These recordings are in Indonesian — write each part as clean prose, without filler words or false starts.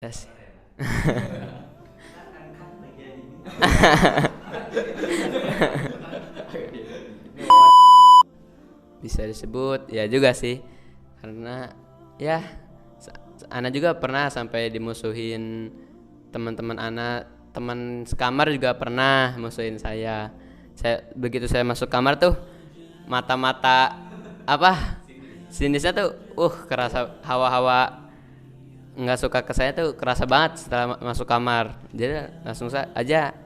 Ya sih. Bisa disebut ya juga sih, karena ya Ana juga pernah sampai dimusuhin teman-teman Ana, teman sekamar juga pernah musuhin saya. Begitu saya masuk kamar tuh, mata-mata apa sinisnya tuh kerasa, hawa-hawa nggak suka ke saya tuh kerasa banget setelah masuk kamar. Jadi langsung aja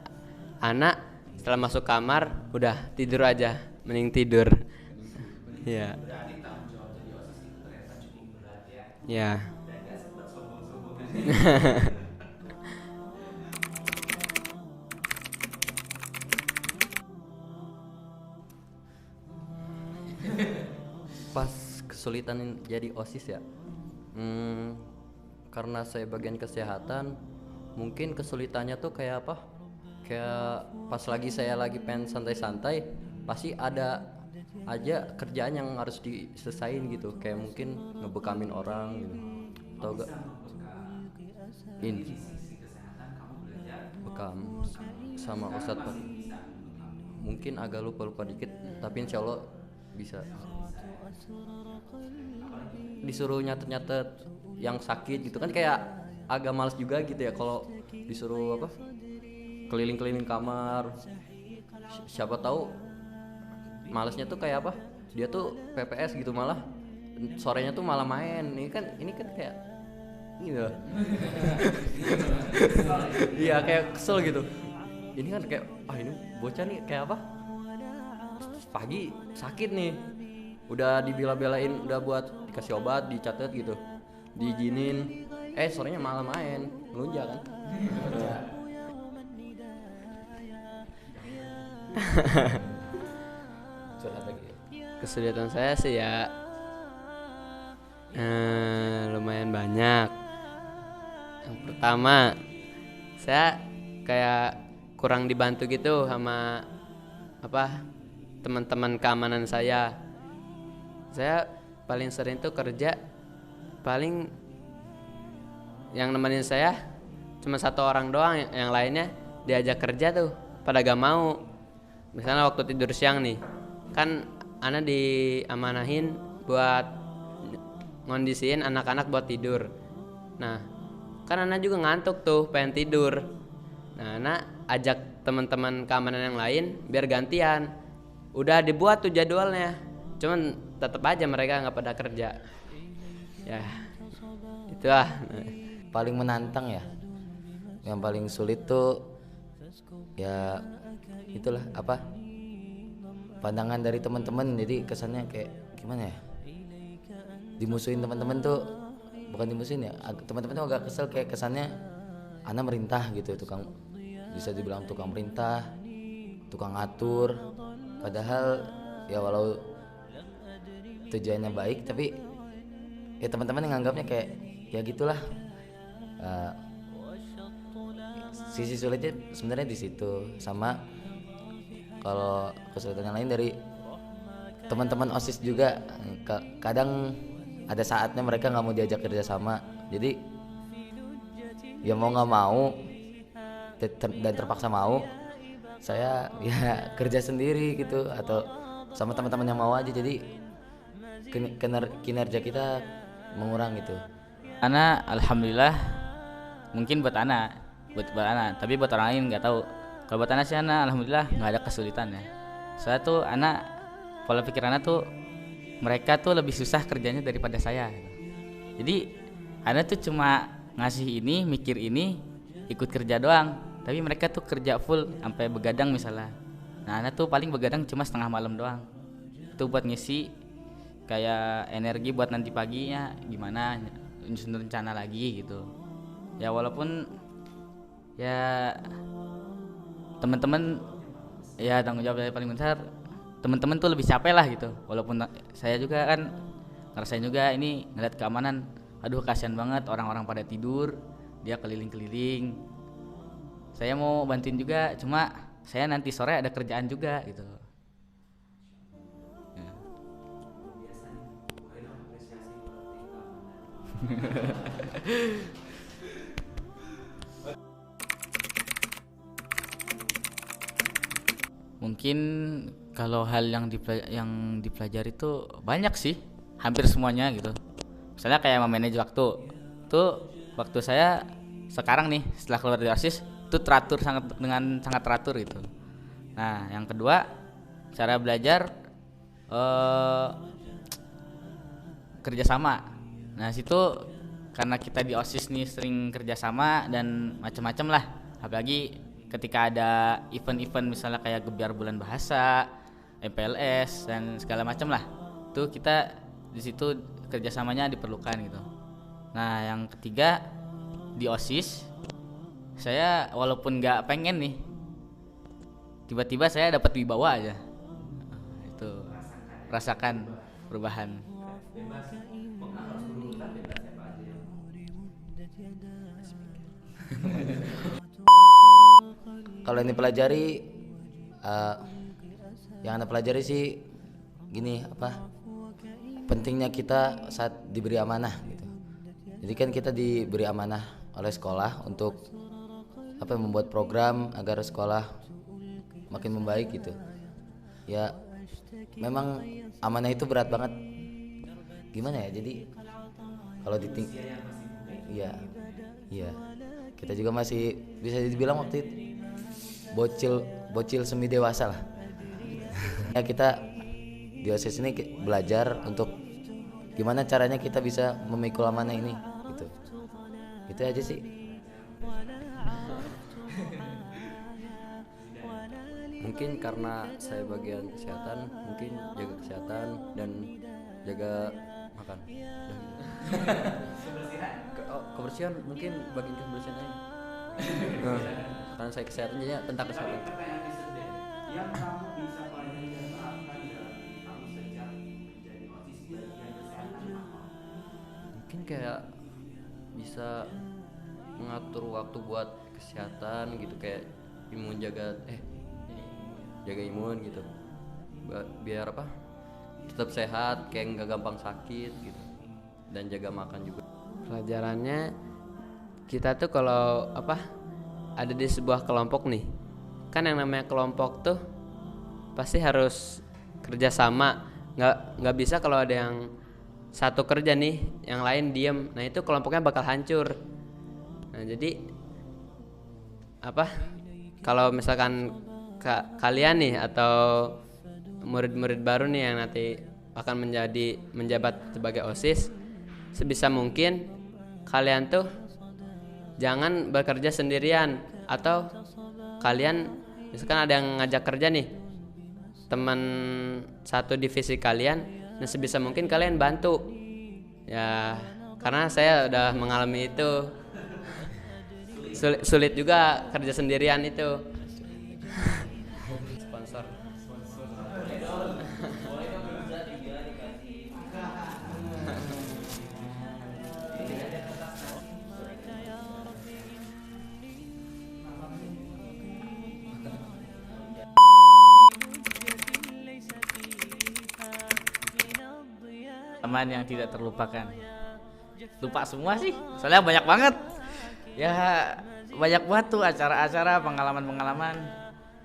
anak setelah masuk kamar udah tidur aja, mending tidur. Ya. Ya. Pas kesulitan jadi OSIS ya, karena saya bagian kesehatan, mungkin kesulitannya tuh kayak apa, kayak pas saya lagi pengen santai-santai, pasti ada aja kerjaan yang harus diselesain gitu, kayak mungkin ngebekamin orang gitu, atau gak ini bekam sama Ustadz Pak. Mungkin agak lupa-lupa dikit, tapi insya Allah bisa. Disuruh nyatet-nyatet yang sakit gitu kan, kayak agak males juga gitu ya kalau disuruh apa, keliling-keliling kamar. Siapa tahu malesnya tuh kayak apa, dia tuh PPS gitu, malah sorenya tuh malah main. Ini kan kayak gitu. Iya, kayak kesel gitu. Ini kan kayak ini bocah nih kayak apa, pagi sakit nih, udah dibela-belain, udah buat dikasih obat, dicatat gitu, diizinin, sorenya malah main ngelunjak kan. Curhat lagi. Kesulitan saya sih ya lumayan banyak. Yang pertama, saya kayak kurang dibantu gitu sama apa, teman-teman keamanan saya. Saya paling sering tuh kerja, paling yang nemenin saya cuma satu orang doang, yang lainnya diajak kerja tuh pada gak mau. Misalnya waktu tidur siang nih, kan Ana diamanahin buat ngondisiin anak-anak buat tidur. Nah, kan Ana juga ngantuk tuh, pengen tidur. Nah, Ana ajak teman-teman keamanan yang lain biar gantian. Udah dibuat tuh jadwalnya, cuman tetap aja mereka nggak pada kerja. Ya, itulah. Paling menantang ya, yang paling sulit tuh ya itulah apa, pandangan dari teman-teman. Jadi kesannya kayak gimana ya, dimusuhin teman-teman tuh, bukan dimusuhin ya, teman-teman tuh agak kesel, kayak kesannya ana merintah gitu, tukang, bisa dibilang tukang merintah, tukang ngatur. Padahal ya walau tujuannya baik, tapi ya teman-teman yang nganggapnya kayak ya gitulah. Uh, Sisi sulitnya sebenarnya di situ. Sama kalau kesulitan yang lain dari teman-teman OSIS juga, kadang ada saatnya mereka nggak mau diajak kerja sama, jadi ya mau nggak mau dan terpaksa mau, saya ya kerja sendiri gitu, atau sama teman-teman yang mau aja. Jadi kinerja kita mengurang gitu. Ana alhamdulillah, mungkin buat Ana, tapi buat orang lain nggak tahu. Kalau buat Ana sih, Ana alhamdulillah nggak ada kesulitan ya. Soalnya tuh Ana, pola pikir Ana tuh, mereka tuh lebih susah kerjanya daripada saya gitu. Jadi Ana tuh cuma ngasih ini, mikir ini, ikut kerja doang. Tapi mereka tuh kerja full sampai begadang misalnya. Nah, Ana tuh paling begadang cuma setengah malam doang. Itu buat ngisi kayak energi buat nanti paginya gimana, nyusun rencana lagi gitu. Ya walaupun ya teman-teman, ya tanggung jawab saya paling besar, teman-teman tuh lebih capek lah gitu. Walaupun saya juga kan ngerasain juga ini, ngeliat keamanan, aduh kasihan banget, orang-orang pada tidur, dia keliling-keliling. Saya mau bantuin juga, cuma saya nanti sore ada kerjaan juga gitu. Mungkin kalau hal yang dipelajari itu banyak sih, hampir semuanya gitu. Misalnya kayak memanage waktu. Tuh waktu saya sekarang nih setelah keluar dari OSIS itu teratur sangat teratur gitu. Nah, yang kedua cara belajar kerjasama. Nah, situ karena kita di OSIS nih sering kerjasama dan macam-macam lah. Apalagi ketika ada event-event misalnya kayak Gebiar Bulan Bahasa, MPLS dan segala macam lah. Tuh kita di situ kerjasamanya diperlukan gitu. Nah, yang ketiga di OSIS saya walaupun nggak pengen nih, tiba-tiba saya dapat wibawa aja. Itu rasakan perubahan. Kalau ini pelajari yang anda pelajari sih gini, apa pentingnya kita saat diberi amanah gitu. Jadi kan kita diberi amanah oleh sekolah untuk apa, membuat program agar sekolah makin membaik gitu. Ya memang amanah itu berat banget. Gimana ya? Jadi kalau iya, iya. Kita juga masih bisa dibilang waktu itu bocil semi dewasa lah. Ya kita di OSIS ini belajar untuk gimana caranya kita bisa memikul amanah ini gitu. Itu aja sih. Mungkin karena saya bagian kesehatan, mungkin jaga kesehatan dan jaga makan. Kebersihan mungkin bagian kebersihan aja. Nah, karena saya kesehatan jadi tentang kesehatan. Yang kamu bisa pelajari dan terapkan dalam diri kamu sejak menjadi OSIS bagian kesehatan apa? Mungkin kayak bisa mengatur waktu buat kesehatan gitu, kayak jaga imun gitu, biar apa, tetap sehat, kayak nggak gampang sakit gitu, dan jaga makan juga. Pelajarannya kita tuh kalau apa ada di sebuah kelompok nih, kan yang namanya kelompok tuh pasti harus kerjasama. Nggak bisa kalau ada yang satu kerja nih yang lain diem, nah itu kelompoknya bakal hancur. Nah jadi apa, kalau misalkan kalian nih atau murid-murid baru nih yang nanti akan menjabat sebagai OSIS, sebisa mungkin kalian tuh jangan bekerja sendirian, atau kalian misalkan ada yang ngajak kerja nih teman satu divisi kalian, nah sebisa mungkin kalian bantu ya, karena saya udah mengalami itu. Sulit juga kerja sendirian itu. Sponsor. Teman yang tidak terlupakan. Lupa semua sih, soalnya banyak banget. Ya banyak banget tuh acara-acara, pengalaman-pengalaman.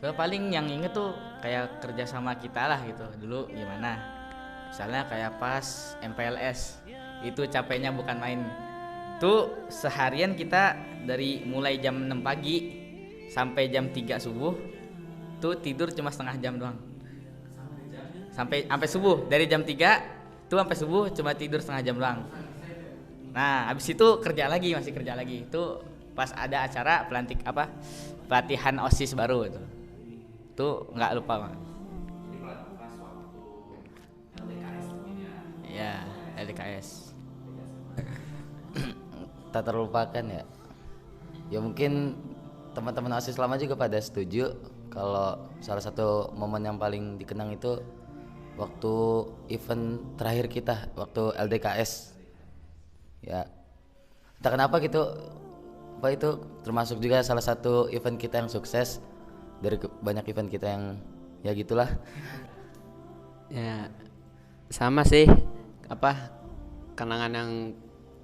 Paling yang inget tuh kayak kerja sama kita lah gitu. Dulu gimana? Misalnya kayak pas MPLS, itu capeknya bukan main. Tuh seharian kita dari mulai jam 6 pagi sampai jam 3 subuh tuh tidur cuma setengah jam doang. Sampai subuh, dari jam 3 tuh sampai subuh cuma tidur setengah jam doang. Nah, habis itu masih kerja lagi. Itu pas ada acara pelatihan OSIS baru itu. Tuh nggak lupa banget. Ya, LDKS. Tak terlupakan ya. Ya mungkin teman-teman OSIS lama juga pada setuju kalau salah satu momen yang paling dikenang itu waktu event terakhir kita, waktu LDKS. Ya, entah kenapa gitu, apa itu termasuk juga salah satu event kita yang sukses dari banyak event kita yang ya gitulah. Ya sama sih, kenangan yang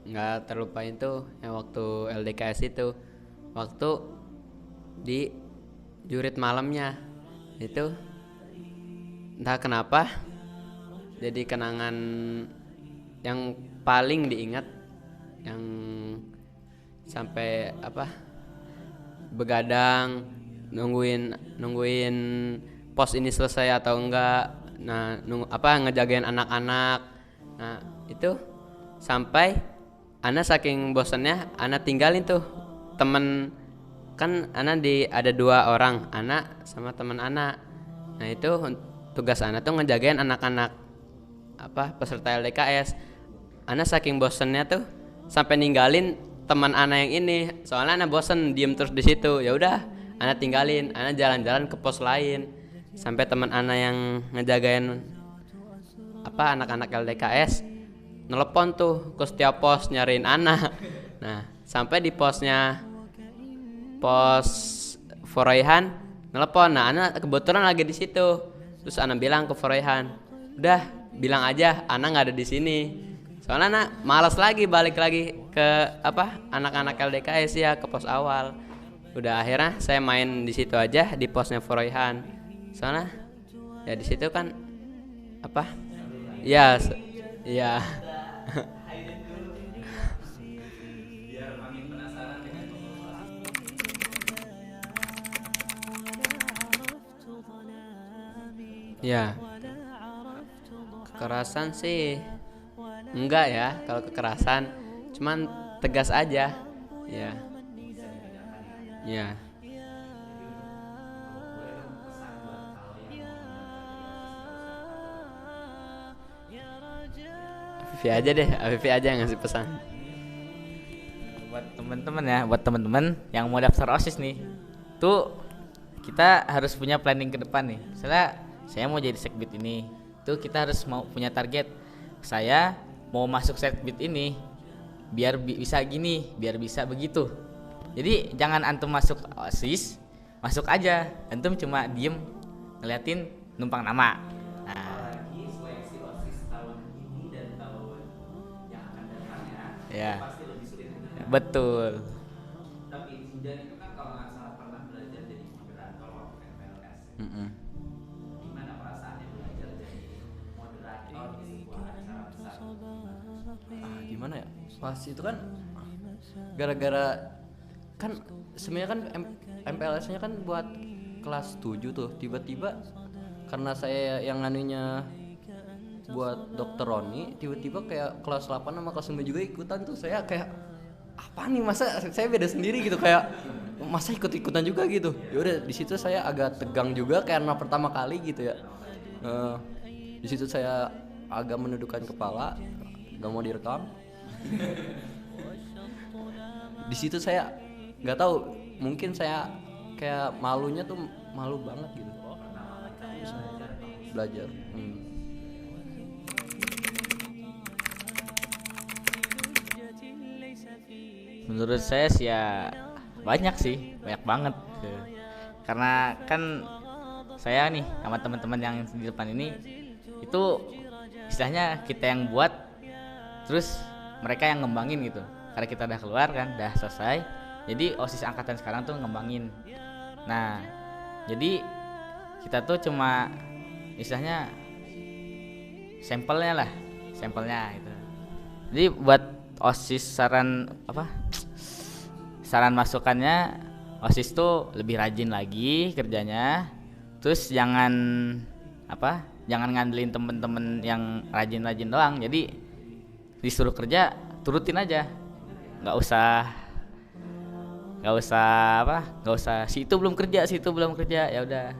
nggak terlupain tuh yang waktu LDKS itu, waktu di jurit malamnya. itu entah kenapa jadi kenangan yang paling diingat, yang sampai apa begadang nungguin pos ini selesai atau enggak. Nah, ngejagain anak-anak. Nah, itu sampai ana saking bosannya ana tinggalin tuh temen, kan ana ada 2 orang, ana sama teman ana. Nah, itu tugas ana tuh ngejagain anak-anak peserta LDKS. Ana saking bosannya tuh sampai ninggalin teman ana yang ini, soalnya ana bosen diem terus di situ. Ya udah, ana tinggalin, ana jalan-jalan ke pos lain. Sampai teman ana yang ngejagain anak-anak LDKS nelepon tuh ke setiap pos nyariin ana. Nah, sampai di pos Foroihan nelepon. Nah, ana kebetulan lagi di situ. Terus ana bilang ke Foroihan, udah bilang aja ana nggak ada di sini. Soalnya ana malas lagi balik lagi ke anak-anak LDKS ya, ke pos awal. Udah, akhirnya saya main di situ aja di posnya Foroihan. Soalnya ya di situ kan ya ya ya kekerasan sih enggak ya, kalau kekerasan cuman tegas aja ya. Ya, Afifi aja deh, Afifi aja yang ngasih pesan. Buat teman-teman ya, buat teman-teman yang mau daftar OSIS nih, tuh kita harus punya planning ke depan nih. Misalnya saya mau jadi sekbid ini, tuh kita harus mau punya target. Saya mau masuk sekbid ini biar bisa gini, biar bisa begitu. Jadi jangan antum masuk OSIS, masuk aja, antum cuma diem ngeliatin numpang nama. Nah, Apalagi seleksi OSIS tahun ini dan tahun yang akan datang ya, pasti lebih sulit. betul. Tapi Zinjan itu kan kalau nggak salah pernah belajar jadi moderator waktu MPLS. Gimana perasaannya belajar jadi moderator di sebuah acara besar? Gimana ya, pas itu kan gara-gara kan sebenarnya kan MPLS-nya kan buat kelas 7 tuh, tiba-tiba karena saya yang anunya buat dokter Roni, tiba-tiba kayak kelas 8 sama kelas 9 juga ikutan tuh. Saya kayak apa nih, masa saya beda sendiri gitu, kayak masa ikut-ikutan juga gitu. Ya udah, di situ saya agak tegang juga karena pertama kali gitu ya. Di situ saya agak menundukkan kepala, nggak mau direkam. Di situ saya nggak tahu, mungkin saya kayak malunya tuh malu banget gitu belajar. Menurut saya sih ya banyak sih, banyak banget. Karena kan saya nih sama teman-teman yang di depan ini itu istilahnya kita yang buat, terus mereka yang ngembangin gitu. Karena kita udah keluar kan, udah selesai. Jadi OSIS angkatan sekarang tuh ngembangin. Nah, jadi kita tuh cuma istilahnya sampelnya gitu. Jadi buat OSIS saran masukannya, OSIS tuh lebih rajin lagi kerjanya. Terus jangan ngandelin temen-temen yang rajin-rajin doang. Jadi disuruh kerja turutin aja, nggak usah si itu belum kerja ya udah.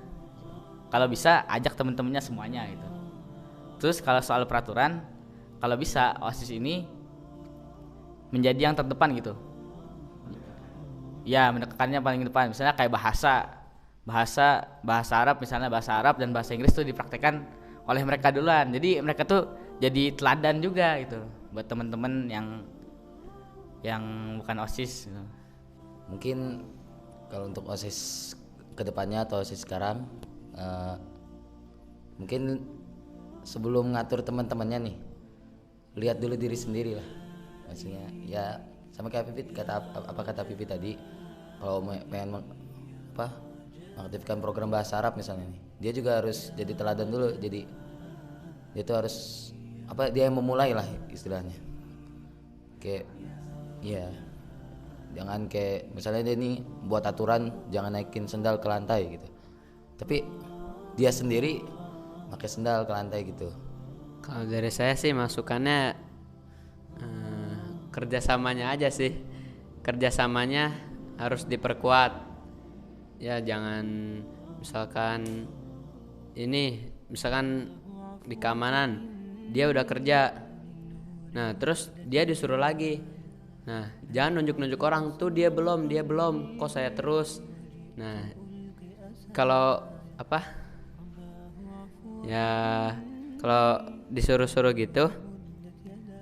Kalau bisa ajak temen-temennya semuanya gitu. Terus kalau soal peraturan, kalau bisa OSIS ini menjadi yang terdepan gitu. Ya, mendekatkannya paling depan. Misalnya kayak bahasa Arab, misalnya bahasa Arab dan bahasa Inggris tuh dipraktekkan oleh mereka duluan. Jadi mereka tuh jadi teladan juga gitu buat teman-teman yang bukan OSIS gitu. Mungkin kalau untuk OSIS kedepannya atau OSIS sekarang, mungkin sebelum ngatur teman-temannya nih, lihat dulu diri sendiri lah. Maksudnya ya sama kayak Pipit, kata Pipit tadi, kalau pengen mengaktifkan program bahasa Arab misalnya nih, dia juga harus jadi teladan dulu. Jadi dia tuh harus apa, dia yang memulai lah istilahnya. Kayak ya jangan kayak misalnya dia nih buat aturan jangan naikin sendal ke lantai gitu, tapi dia sendiri pakai sendal ke lantai gitu. Kalau dari saya sih masukannya kerjasamanya aja sih, kerjasamanya harus diperkuat ya. Jangan misalkan di keamanan dia udah kerja, nah terus dia disuruh lagi, nah jangan nunjuk-nunjuk orang tuh dia belum kok saya terus. Nah kalau ya kalau disuruh-suruh gitu,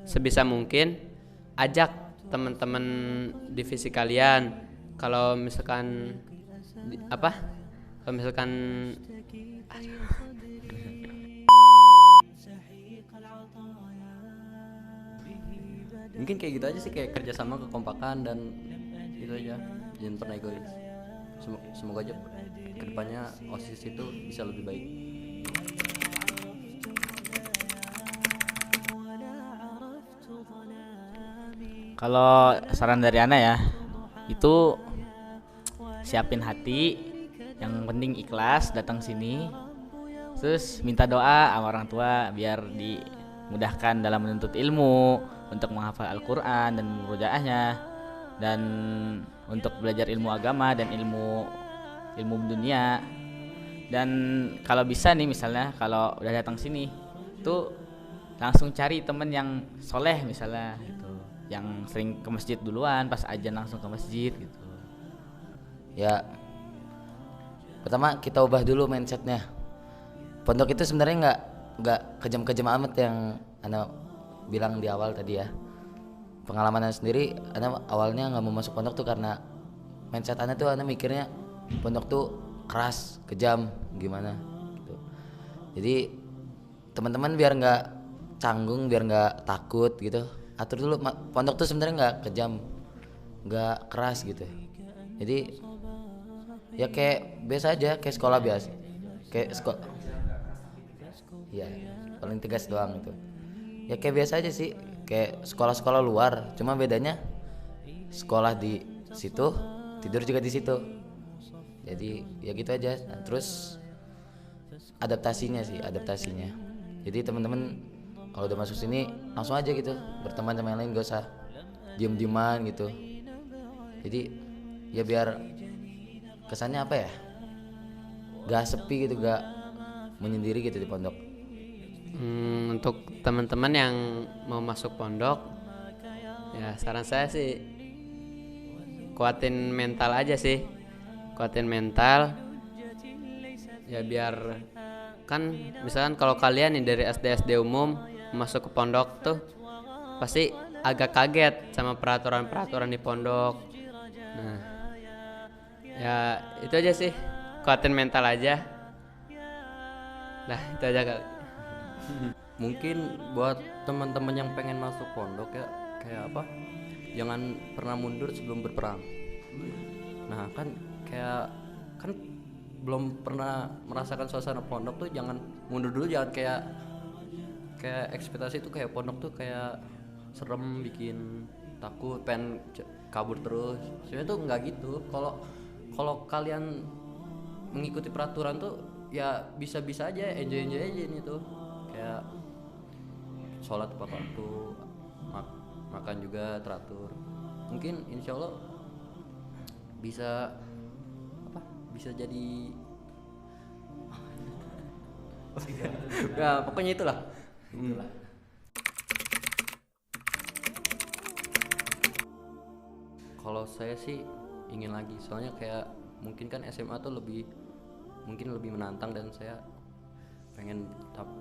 sebisa mungkin ajak teman-teman divisi kalian. Kalau misalkan Mungkin kayak gitu aja sih, kayak kerjasama, kekompakan, dan itu aja, jangan pernah egois. Semoga aja kedepannya OSIS itu bisa lebih baik. Kalau saran dari Ana ya, itu siapin hati, yang penting ikhlas datang sini, terus minta doa sama orang tua biar dimudahkan dalam menuntut ilmu, untuk menghafal Al-Quran dan murojaahnya, dan untuk belajar ilmu agama dan ilmu dunia. Dan kalau bisa nih misalnya kalau udah datang sini tuh langsung cari temen yang soleh misalnya gitu, yang sering ke masjid duluan, pas azan langsung ke masjid gitu. Ya pertama kita ubah dulu mindsetnya. Pondok itu sebenarnya nggak kejam-kejam amat yang Ana bilang di awal tadi ya. Pengalaman Ana sendiri, Ana awalnya nggak mau masuk pondok tuh karena mindset Ana tuh, Ana mikirnya pondok tuh keras, kejam, gimana gitu. Jadi teman-teman biar nggak canggung, biar nggak takut gitu, atur dulu. Pondok tuh sebenarnya nggak kejam, nggak keras gitu. Jadi ya kayak biasa aja, kayak sekolah biasa, kayak sekolah. Ya paling tegas doang itu. Ya kayak biasa aja sih, kayak sekolah-sekolah luar. Cuma bedanya sekolah di situ, tidur juga di situ. Jadi ya gitu aja. Nah, terus adaptasinya. Jadi teman-teman kalau udah masuk sini langsung aja gitu, berteman sama yang lain, gak usah diem-dieman gitu. Jadi ya biar kesannya apa ya, gak sepi gitu, gak menyendiri gitu di pondok. Untuk teman-teman yang mau masuk pondok, ya saran saya sih kuatin mental aja sih, kuatin mental ya. Biar kan misalkan kalau kalian nih dari SD umum masuk ke pondok tuh pasti agak kaget sama peraturan di pondok. Nah ya itu aja sih, kuatin mental aja. Nah itu aja kali. Mungkin buat teman-teman yang pengen masuk pondok ya, kayak apa, jangan pernah mundur sebelum berperang. Nah kan belum pernah merasakan suasana pondok tuh jangan mundur dulu, jangan kayak ekspektasi tuh kayak pondok tuh kayak serem, bikin takut, pengen kabur terus. Sebenarnya tuh nggak gitu. Kalau kalian mengikuti peraturan tuh ya bisa-bisa aja, enjoy aja ini tuh, kayak sholat tepat waktu, makan juga teratur. Mungkin insya Allah bisa jadi ya pokoknya itulah. Kalau saya sih ingin lagi, soalnya kayak mungkin kan SMA tuh lebih menantang, dan saya pengen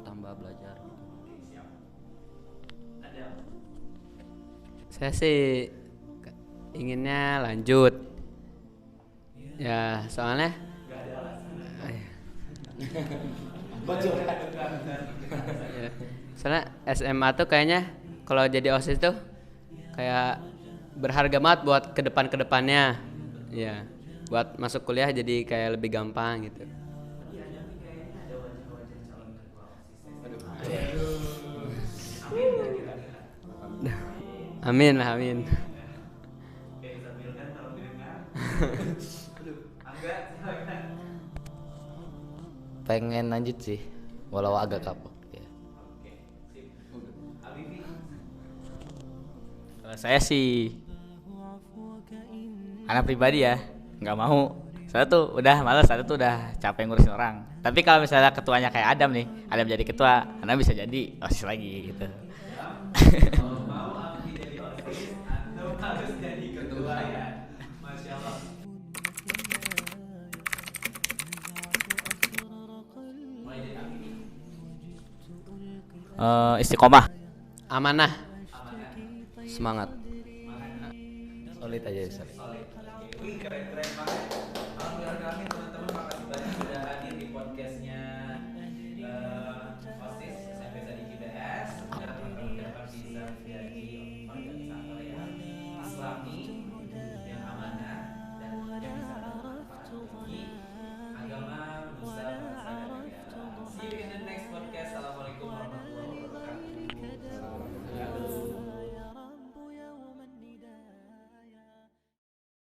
tambah belajar gitu. Saya sih inginnya lanjut ya, soalnya ya, soalnya SMA tuh kayaknya kalau jadi OSIS tuh kayak berharga banget buat kedepannya ya. buat masuk kuliah jadi kayak lebih gampang gitu. Amin lah, amin. Pengen lanjut sih, walau agak kapok ya. Kalau saya sih anak pribadi ya nggak mau. Saya tuh udah males, saya tuh udah capek ngurusin orang. Tapi kalau misalnya ketuanya kayak Adam nih, Adam jadi ketua, Anda bisa jadi OSIS lagi gitu. Harus jadi ketua ya. Masya Allah. Istiqomah. Amanah. Semangat. Solid aja solid. Wih, keren banget. Alhamdulillah kami teman-teman, makasih banyak sudah hadir di podcastnya